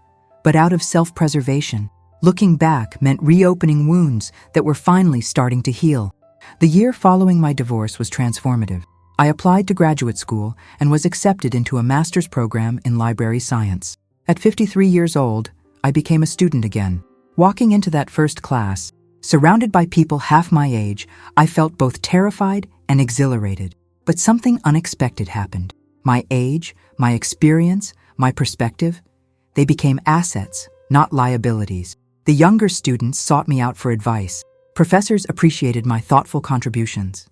but out of self-preservation. Looking back meant reopening wounds that were finally starting to heal. The year following my divorce was transformative. I applied to graduate school and was accepted into a master's program in library science. At 53 years old, I became a student again. Walking into that first class, surrounded by people half my age, I felt both terrified and exhilarated. But something unexpected happened. My age, my experience, my perspective, they became assets, not liabilities. The younger students sought me out for advice. Professors appreciated my thoughtful contributions.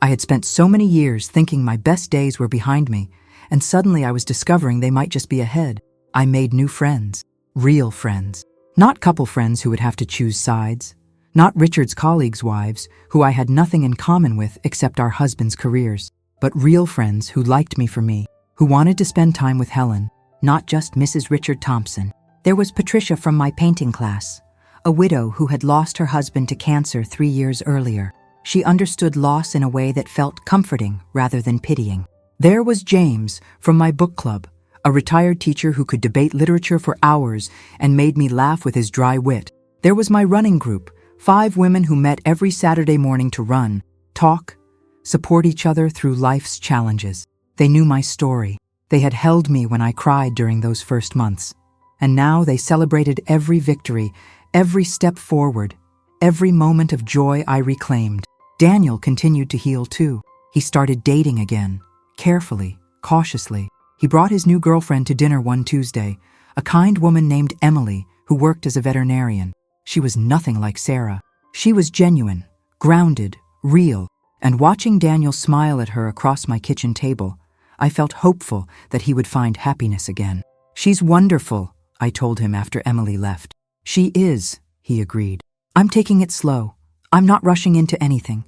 I had spent so many years thinking my best days were behind me, and suddenly I was discovering they might just be ahead. I made new friends, real friends. Not couple friends who would have to choose sides. Not Richard's colleagues' wives, who I had nothing in common with except our husbands' careers. But real friends who liked me for me, who wanted to spend time with Helen, not just Mrs. Richard Thompson. There was Patricia from my painting class, a widow who had lost her husband to cancer 3 years earlier. She understood loss in a way that felt comforting rather than pitying. There was James from my book club, a retired teacher who could debate literature for hours and made me laugh with his dry wit. There was my running group, 5 women who met every Saturday morning to run, talk, support each other through life's challenges. They knew my story. They had held me when I cried during those first months. And now they celebrated every victory, every step forward, every moment of joy I reclaimed. Daniel continued to heal too. He started dating again, carefully, cautiously. He brought his new girlfriend to dinner one Tuesday, a kind woman named Emily who worked as a veterinarian. She was nothing like Sarah. She was genuine, grounded, real, and watching Daniel smile at her across my kitchen table, I felt hopeful that he would find happiness again. "She's wonderful," I told him after Emily left. "She is," he agreed. "I'm taking it slow. I'm not rushing into anything.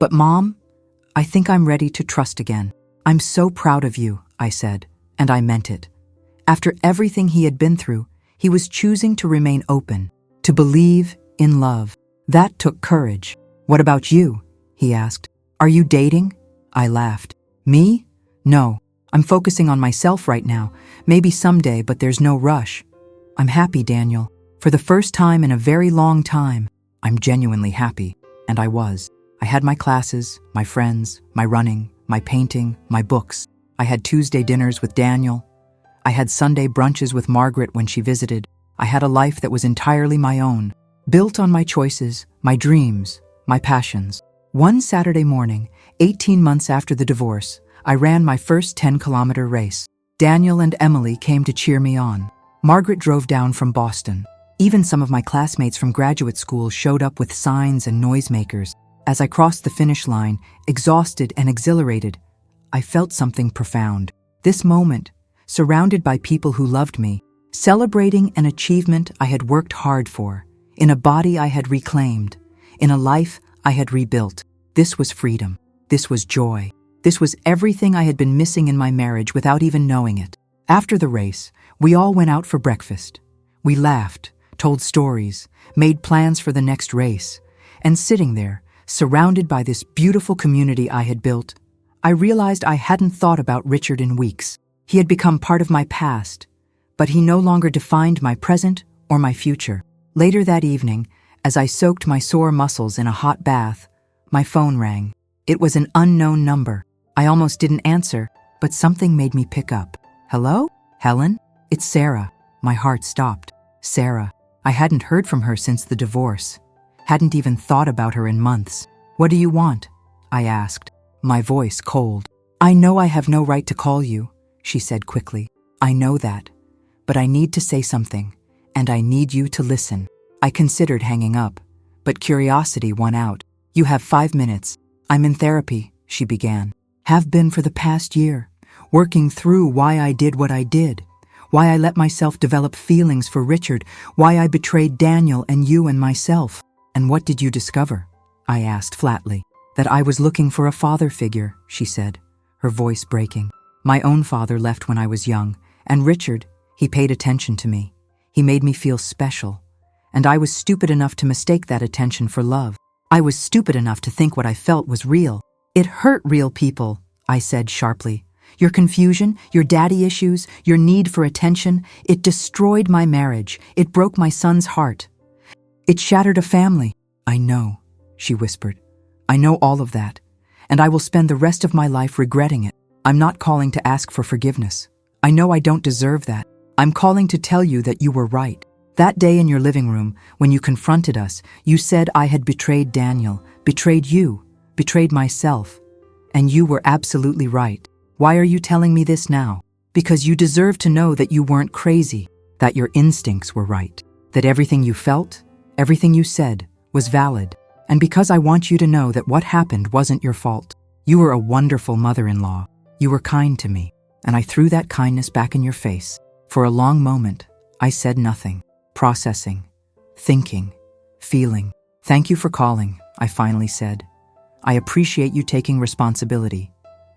But Mom, I think I'm ready to trust again." "I'm so proud of you," I said, and I meant it. After everything he had been through, he was choosing to remain open, to believe in love. That took courage. "What about you?" he asked. "Are you dating?" I laughed. "Me? No. I'm focusing on myself right now. Maybe someday, but there's no rush. I'm happy, Daniel. For the first time in a very long time, I'm genuinely happy." And I was. I had my classes, my friends, my running, my painting, my books. I had Tuesday dinners with Daniel. I had Sunday brunches with Margaret when she visited. I had a life that was entirely my own, built on my choices, my dreams, my passions. One Saturday morning, 18 months after the divorce, I ran my first 10-kilometer race. Daniel and Emily came to cheer me on. Margaret drove down from Boston. Even some of my classmates from graduate school showed up with signs and noisemakers. As I crossed the finish line, exhausted and exhilarated, I felt something profound. This moment, surrounded by people who loved me, celebrating an achievement I had worked hard for, in a body I had reclaimed, in a life I had rebuilt. This was freedom. This was joy. This was everything I had been missing in my marriage without even knowing it. After the race, we all went out for breakfast. We laughed, told stories, made plans for the next race, and sitting there, surrounded by this beautiful community I had built, I realized I hadn't thought about Richard in weeks. He had become part of my past, but he no longer defined my present or my future. Later that evening, as I soaked my sore muscles in a hot bath, my phone rang. It was an unknown number. I almost didn't answer, but something made me pick up. Hello? Helen? It's Sarah. My heart stopped. Sarah. I hadn't heard from her since the divorce. Hadn't even thought about her in months. What do you want? I asked, my voice cold. I know I have no right to call you, she said quickly. I know that. But I need to say something, and I need you to listen. I considered hanging up, but curiosity won out. You have 5 minutes. I'm in therapy, she began. Have been for the past year, working through why I did what I did, why I let myself develop feelings for Richard, why I betrayed Daniel and you and myself. And what did you discover? I asked flatly. That I was looking for a father figure, she said, her voice breaking. My own father left when I was young, and Richard, he paid attention to me. He made me feel special, and I was stupid enough to mistake that attention for love. I was stupid enough to think what I felt was real. It hurt real people, I said sharply. Your confusion, your daddy issues, your need for attention, it destroyed my marriage. It broke my son's heart. It shattered a family. I know, she whispered. I know all of that, and I will spend the rest of my life regretting it. I'm not calling to ask for forgiveness. I know I don't deserve that. I'm calling to tell you that you were right. That day in your living room, when you confronted us, you said I had betrayed Daniel, betrayed you, betrayed myself. And you were absolutely right. Why are you telling me this now? Because you deserve to know that you weren't crazy, that your instincts were right, that everything you felt, everything you said, was valid. And because I want you to know that what happened wasn't your fault. You were a wonderful mother-in-law. You were kind to me, and I threw that kindness back in your face. For a long moment, I said nothing, processing, thinking, feeling. Thank you for calling, I finally said. I appreciate you taking responsibility.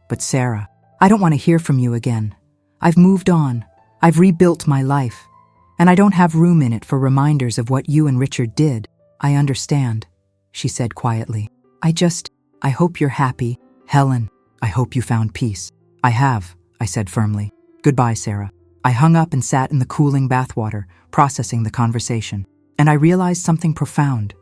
But Sarah, I don't want to hear from you again. I've moved on. I've rebuilt my life. And I don't have room in it for reminders of what you and Richard did. I understand, she said quietly. I hope you're happy. Helen, I hope you found peace. I have, I said firmly. Goodbye, Sarah. I hung up and sat in the cooling bathwater, processing the conversation. And I realized something profound.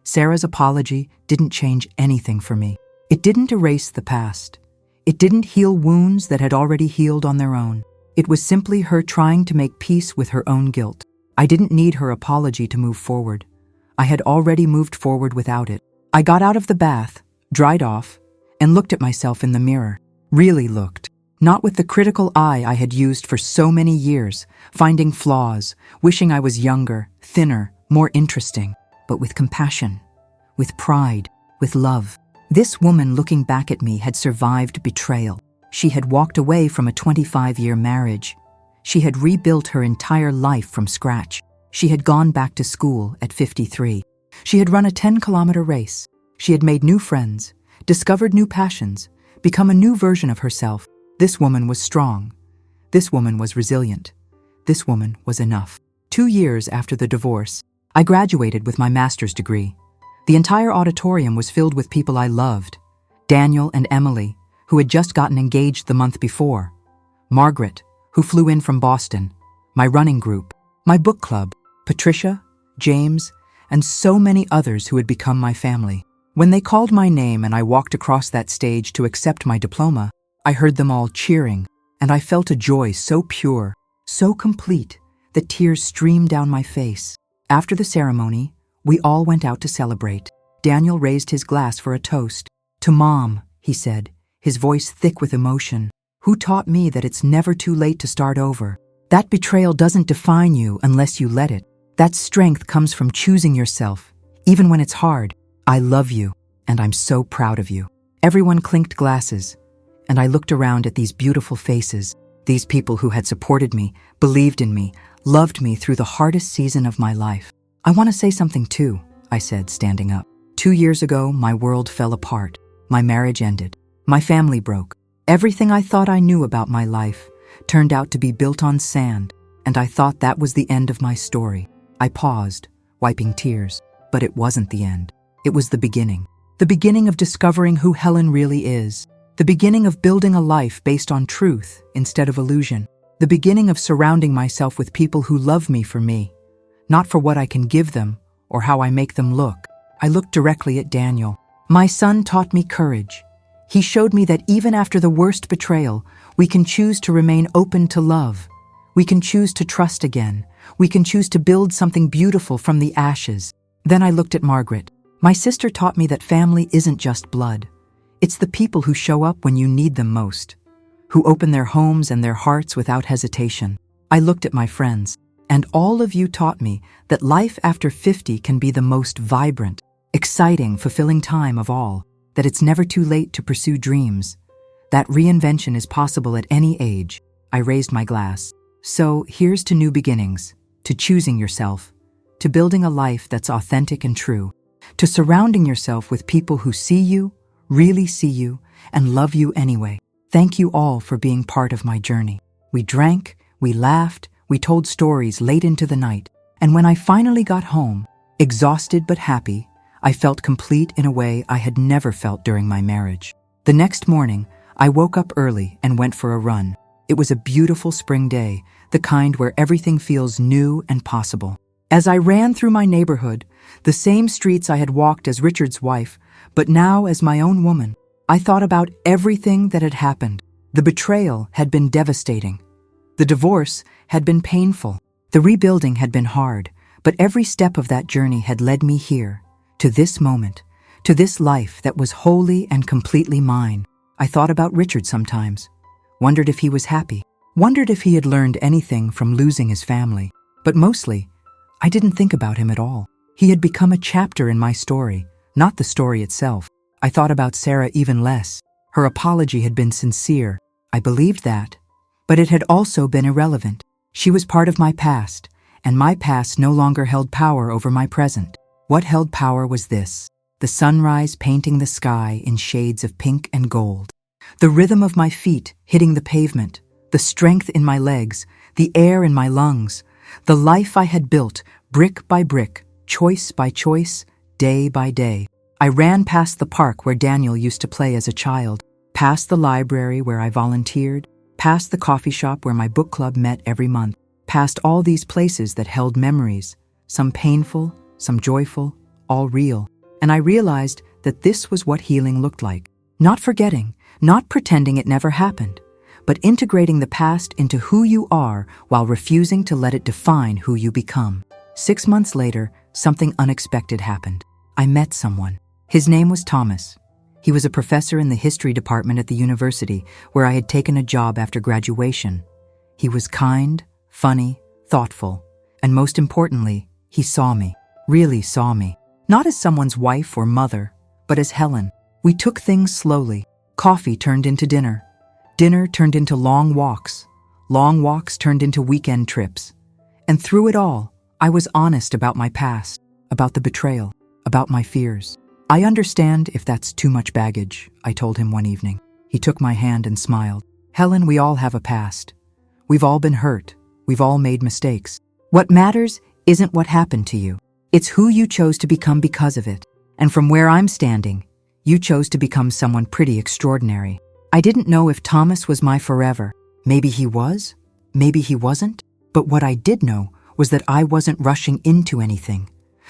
Sarah's apology didn't change anything for me. It didn't erase the past. It didn't heal wounds that had already healed on their own. It was simply her trying to make peace with her own guilt. I didn't need her apology to move forward. I had already moved forward without it. I got out of the bath, dried off, and looked at myself in the mirror. Really looked. Not with the critical eye I had used for so many years, finding flaws, wishing I was younger, thinner, more interesting, but with compassion, with pride, with love. This woman looking back at me had survived betrayal. She had walked away from a 25-year marriage. She had rebuilt her entire life from scratch. She had gone back to school at 53. She had run a 10-kilometer race. She had made new friends, discovered new passions, become a new version of herself. This woman was strong. This woman was resilient. This woman was enough. 2 years after the divorce, I graduated with my master's degree. The entire auditorium was filled with people I loved. Daniel and Emily, who had just gotten engaged the month before. Margaret, who flew in from Boston. My running group. My book club. Patricia, James, and so many others who had become my family. When they called my name and I walked across that stage to accept my diploma, I heard them all cheering, and I felt a joy so pure, so complete, that tears streamed down my face. After the ceremony, we all went out to celebrate. Daniel raised his glass for a toast. To Mom, he said, his voice thick with emotion, who taught me that it's never too late to start over. That betrayal doesn't define you unless you let it. That strength comes from choosing yourself, even when it's hard. I love you, and I'm so proud of you. Everyone clinked glasses, and I looked around at these beautiful faces, these people who had supported me, believed in me, loved me through the hardest season of my life. I want to say something too, I said, standing up. 2 years ago, my world fell apart. My marriage ended. My family broke. Everything I thought I knew about my life turned out to be built on sand, and I thought that was the end of my story. I paused, wiping tears, but it wasn't the end. It was the beginning. The beginning of discovering who Helen really is. The beginning of building a life based on truth instead of illusion. The beginning of surrounding myself with people who love me for me, not for what I can give them or how I make them look. I looked directly at Daniel. My son taught me courage. He showed me that even after the worst betrayal, we can choose to remain open to love. We can choose to trust again. We can choose to build something beautiful from the ashes. Then I looked at Margaret. My sister taught me that family isn't just blood. It's the people who show up when you need them most, who open their homes and their hearts without hesitation. I looked at my friends, and all of you taught me that life after 50 can be the most vibrant, exciting, fulfilling time of all, that it's never too late to pursue dreams, that reinvention is possible at any age. I raised my glass. So here's to new beginnings, to choosing yourself, to building a life that's authentic and true, to surrounding yourself with people who see you, really see you, and love you anyway. Thank you all for being part of my journey. We drank, we laughed, we told stories late into the night, and when I finally got home, exhausted but happy, I felt complete in a way I had never felt during my marriage. The next morning, I woke up early and went for a run. It was a beautiful spring day, the kind where everything feels new and possible. As I ran through my neighborhood, the same streets I had walked as Richard's wife, but now as my own woman, I thought about everything that had happened. The betrayal had been devastating. The divorce had been painful. The rebuilding had been hard, but every step of that journey had led me here, to this moment, to this life that was wholly and completely mine. I thought about Richard sometimes, wondered if he was happy, wondered if he had learned anything from losing his family. But mostly, I didn't think about him at all. He had become a chapter in my story, not the story itself. I thought about Sarah even less. Her apology had been sincere. I believed that. But it had also been irrelevant. She was part of my past, and my past no longer held power over my present. What held power was this: the sunrise painting the sky in shades of pink and gold, the rhythm of my feet hitting the pavement, the strength in my legs, the air in my lungs, the life I had built brick by brick, choice by choice, day by day. I ran past the park where Daniel used to play as a child, past the library where I volunteered, past the coffee shop where my book club met every month, past all these places that held memories, some painful, some joyful, all real. And I realized that this was what healing looked like. Not forgetting, not pretending it never happened, but integrating the past into who you are while refusing to let it define who you become. 6 months later, something unexpected happened. I met someone. His name was Thomas. He was a professor in the history department at the university where I had taken a job after graduation. He was kind, funny, thoughtful, and most importantly, he saw me, really saw me. Not as someone's wife or mother, but as Helen. We took things slowly. Coffee turned into dinner. Dinner turned into long walks. Long walks turned into weekend trips. And through it all, I was honest about my past, about the betrayal, about my fears. I understand if that's too much baggage, I told him one evening. He took my hand and smiled. Helen, we all have a past. We've all been hurt. We've all made mistakes. What matters isn't what happened to you. It's who you chose to become because of it. And from where I'm standing, you chose to become someone pretty extraordinary. I didn't know if Thomas was my forever. Maybe he was, maybe he wasn't. But what I did know was that I wasn't rushing into anything.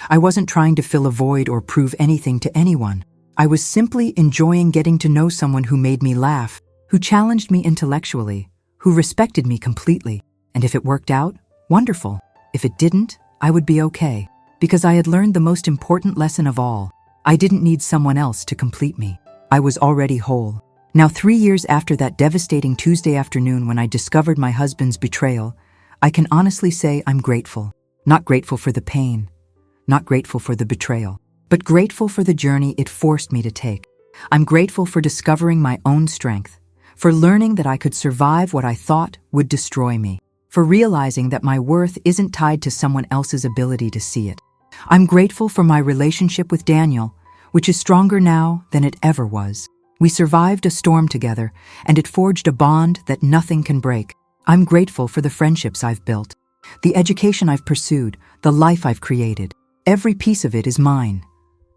I wasn't trying to fill a void or prove anything to anyone. I was simply enjoying getting to know someone who made me laugh, who challenged me intellectually, who respected me completely. And if it worked out, wonderful. If it didn't, I would be okay. Because I had learned the most important lesson of all. I didn't need someone else to complete me. I was already whole. Now, 3 years after that devastating Tuesday afternoon when I discovered my husband's betrayal, I can honestly say I'm grateful. Not grateful for the pain, not grateful for the betrayal, but grateful for the journey it forced me to take. I'm grateful for discovering my own strength, for learning that I could survive what I thought would destroy me, for realizing that my worth isn't tied to someone else's ability to see it. I'm grateful for my relationship with Daniel, which is stronger now than it ever was. We survived a storm together, and it forged a bond that nothing can break. I'm grateful for the friendships I've built, the education I've pursued, the life I've created. Every piece of it is mine.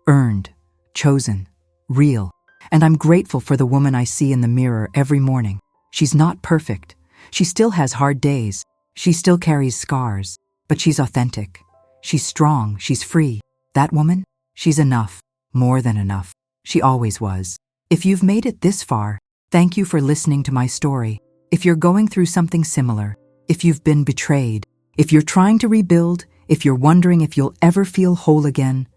Earned, chosen, real. And I'm grateful for the woman I see in the mirror every morning. She's not perfect. She still has hard days. She still carries scars. But she's authentic. She's strong. She's free. That woman? She's enough. More than enough. She always was. If you've made it this far, thank you for listening to my story. If you're going through something similar, if you've been betrayed, if you're trying to rebuild, if you're wondering if you'll ever feel whole again,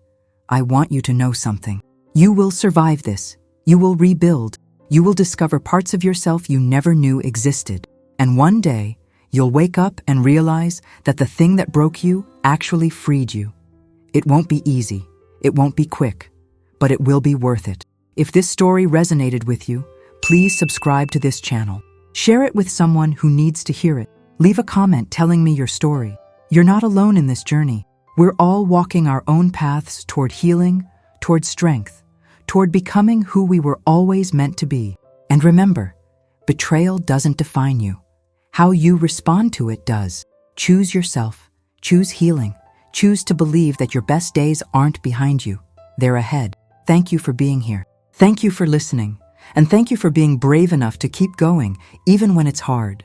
I want you to know something. You will survive this. You will rebuild. You will discover parts of yourself you never knew existed. And one day, you'll wake up and realize that the thing that broke you actually freed you. It won't be easy. It won't be quick. But it will be worth it. If this story resonated with you, please subscribe to this channel. Share it with someone who needs to hear it. Leave a comment telling me your story. You're not alone in this journey. We're all walking our own paths toward healing, toward strength, toward becoming who we were always meant to be. And remember, betrayal doesn't define you. How you respond to it does. Choose yourself. Choose healing. Choose to believe that your best days aren't behind you. They're ahead. Thank you for being here. Thank you for listening. And thank you for being brave enough to keep going, even when it's hard.